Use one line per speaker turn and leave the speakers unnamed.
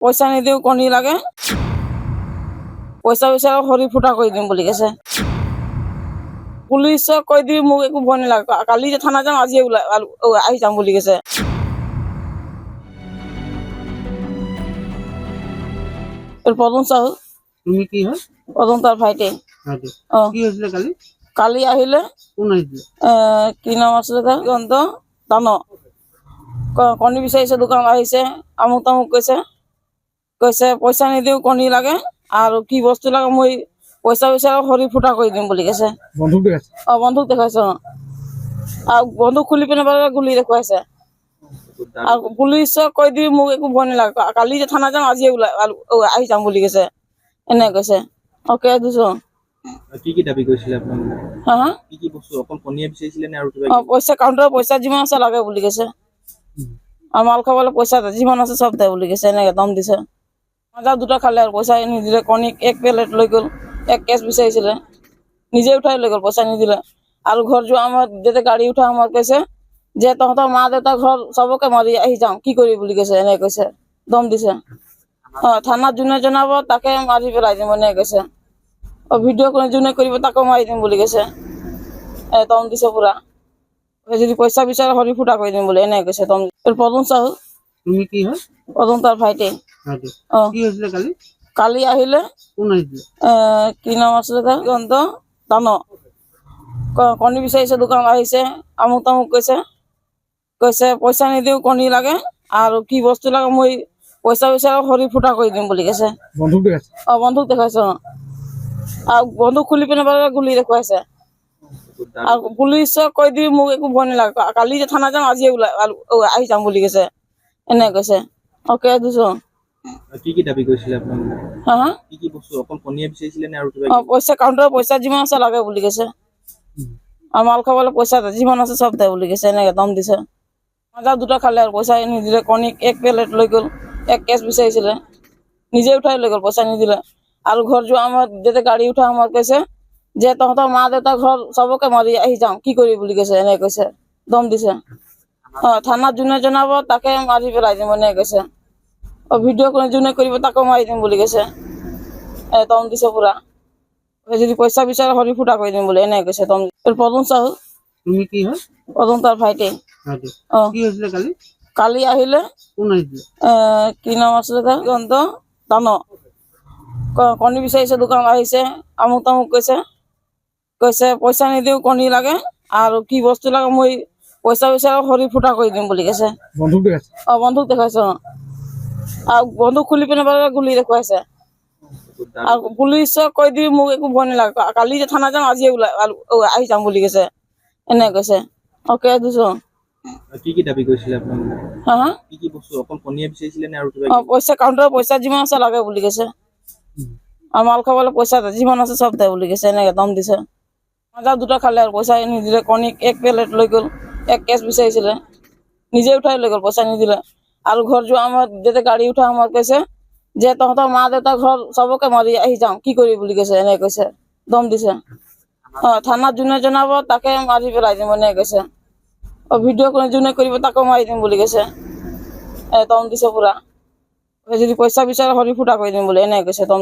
পইচা নিদিও কণী লাগে, পইচা বিচাৰা হৰি ফুটা কৰি দিম বুলি কৈছে। পুলিচক কৈ দিবি মোক একো ভয় নালাগে, কালি যে থানা যাম আজি আহি যাম বুলি কৈছে। পদম চাহু।
তুমি কি হয়?
পদম তাৰ ভাইটি।
কি হৈছিলে কালি?
কালি আহিলে,
কোন আহিছিলে?
কি নাম আছিলে তাৰ? জয়ন্ত দান। কণী বিচাৰিছে, দোকানত আহিছে, আমুক তামুক কৈছে পইচা নিদিও কণী লাগে আৰু কি বস্তু লাগে মই পইচা বিচাৰা হৰি ফুটা কৰি দিম বুলি কৈছে।
বন্ধুক দেখাইছে?
বন্ধুক দেখাইছে। আৰু বন্ধুক খুলি পিনে বাৰে গুলি দেখুৱাইছে। আৰু পুলিচক কৈ দিবি মোক একো ভয় নালাগে, কালি যে থানা যাম আজি আহি যাম বুলি কৈছে। এনে কৈছে। অকে দিছো।
কি দাবী কৰিছিলে আপোনালোকে?
হা হা?
কি বস্তু অকল কণীয়ে বিচাৰিছিলে নে আৰু কিবা?
পইচা কাউণ্টাৰৰ পইচা যিমান আছে লাগে বুলি কৈছে। আৰু মাল খাবলৈ পইচা যিমান আছে চব দে বুলি কৈছে। এনেকে দম দিছে। মাজা দুটা খালে আৰু পইচা নিদিলে। কণী এক প্লেট লৈ গ'ল, এক কেছ বিচাৰিছিলে, নিজে উঠাই লৈ গ'ল, পইচা নিদিলে। আৰু ঘৰ যোৱা সময়ত যেতিয়া গাড়ী উঠা সময়ত কৈছে যে তহঁতৰ মা দেউতা ঘৰ চবকে মাৰি আহি যাওঁ, কি কৰি বুলি কৈছে। এনেকে কৈছে, দম দিছে। থানাত যোনে জনাব তাকে মাৰি পেলাই দিম এনেকে কৈছে। ভিডিঅ' যোনে কৰিব তাকো মাৰি দিম বুলি কৈছে। দম দিছে পুৰা। যদি পইচা বিচাৰে হৰি ফুটা কৰি দিম বুলি এনেকে কৈছে। দম পদম চাহু।
তুমি কি হয়?
পদম তাৰ ভাইটি।
কি হৈছিলে কালি?
কালি আহিলে,
কোন আহিছিলে?
কি নাম আছিলে তাৰ? জয়ন্ত দান। কণী বিচাৰিছে, দোকানত আহিছে, আমুক তামুক কৈছে পইচা নিদিও কণী লাগে আৰু কি বস্তু লাগে মই পইচা বিচাৰা হৰি ফুটা কৰি দিম বুলি কৈছে।
বন্ধুক দেখাইছে?
বন্ধুক দেখাইছে। আৰু বন্ধুক খুলি পিনে বাৰে গুলি দেখুৱাইছে। আৰু পুলিচক কৈ দিবি মোক একো ভয় নালাগে, কালি যে থানা যাম আজি আহি যাম বুলি কৈছে। এনেকে কৈছে। অকে দিছো।
কি দাবী কৰিছিলে আপোনালোকে?
হা হা?
কি বস্তু অকল কণীয়ে বিচাৰিছিলে নে আৰু কিবা?
পইচা কাউণ্টাৰৰ পইচা যিমান আছে লাগে বুলি কৈছে। আৰু মাল খাবলৈ পইচা যিমান আছে চব দে বুলি কৈছে। এনেকে দম দিছে। মাজা দুটা খালে আৰু পইচা নিদিলে। কণী এক প্লেট লৈ গ'ল, এক কেছ বিচাৰিছিলে, নিজে উঠাই লৈ গ'ল, পইচা নিদিলে। আৰু ঘৰ যোৱা সময়ত যেতিয়া গাড়ী উঠা সময়ত কৈছে যে তহঁতৰ মা দেউতা ঘৰ চবকে মাৰি আহি যাওঁ, কি কৰি বুলি কৈছে। এনেকে কৈছে, দম দিছে। থানাত যোনে জনাব তাকে মাৰি পেলাই দিম এনেকে কৈছে। ভিডিঅ' যোনে কৰিব তাকো মাৰি দিম বুলি কৈছে। দম দিছে পুৰা। যদি পইচা বিচাৰে হৰি ফুটা কৰি দিম বুলি এনেকে কৈছে। দম পদম চাহু।
তুমি কি হয়?
পদম তাৰ ভাইটি।
কি হৈছিলে কালি?
কালি আহিলে,
কোন আহিছিলে?
কি নাম আছিলে তাৰ? জয়ন্ত দান। কণী বিচাৰিছে, দোকানত আহিছে, আমুক তামুক কৈছে পইচা নিদিও কণী লাগে আৰু কি বস্তু লাগে মই পইচা বিচাৰা হৰি ফুটা কৰি দিম বুলি কৈছে।
বন্ধুক দেখাইছে?
বন্ধুক দেখাইছে। আৰু বন্ধুক খুলি পিনে বাৰে গুলি দেখুৱাইছে। আৰু পুলিচক কৈ দিবি মোক একো ভয় নালাগে, কালি যে থানা যাম আজি আহি যাম বুলি কৈছে। এনেকে কৈছে। অকে দিছো।
কি দাবী কৰিছিলে আপোনালোকে?
হা হা?
কি বস্তু অকল কণীয়ে বিচাৰিছিলে নে আৰু কিবা?
পইচা কাউণ্টাৰৰ পইচা যিমান আছে লাগে বুলি কৈছে। আৰু মাল খাবলৈ পইচা যিমান আছে চব দে বুলি কৈছে। এনেকে দম দিছে। মাজা দুটা খালে আৰু পইচা নিদিলে। কণী এক প্লেট লৈ গ'ল, এক কেছ বিচাৰিছিলে, নিজে উঠাই লৈ গ'ল, পইচা নিদিলে। আৰু ঘৰ যোৱা সময়ত যেতিয়া গাড়ী উঠা সময়ত কৈছে যে তহঁতৰ মা দেউতা ঘৰ চবকে মাৰি আহি যাওঁ, কি কৰি বুলি কৈছে। এনেকে কৈছে, দম দিছে। থানাত যোনে জনাব তাকে মাৰি পেলাই দিম এনেকে কৈছে। ভিডিঅ' যোনে কৰিব তাকো মাৰি দিম বুলি কৈছে। দম দিছে পুৰা। যদি পইচা বিচাৰে হৰি ফুটা কৰি দিম বুলি এনেকে কৈছে। দম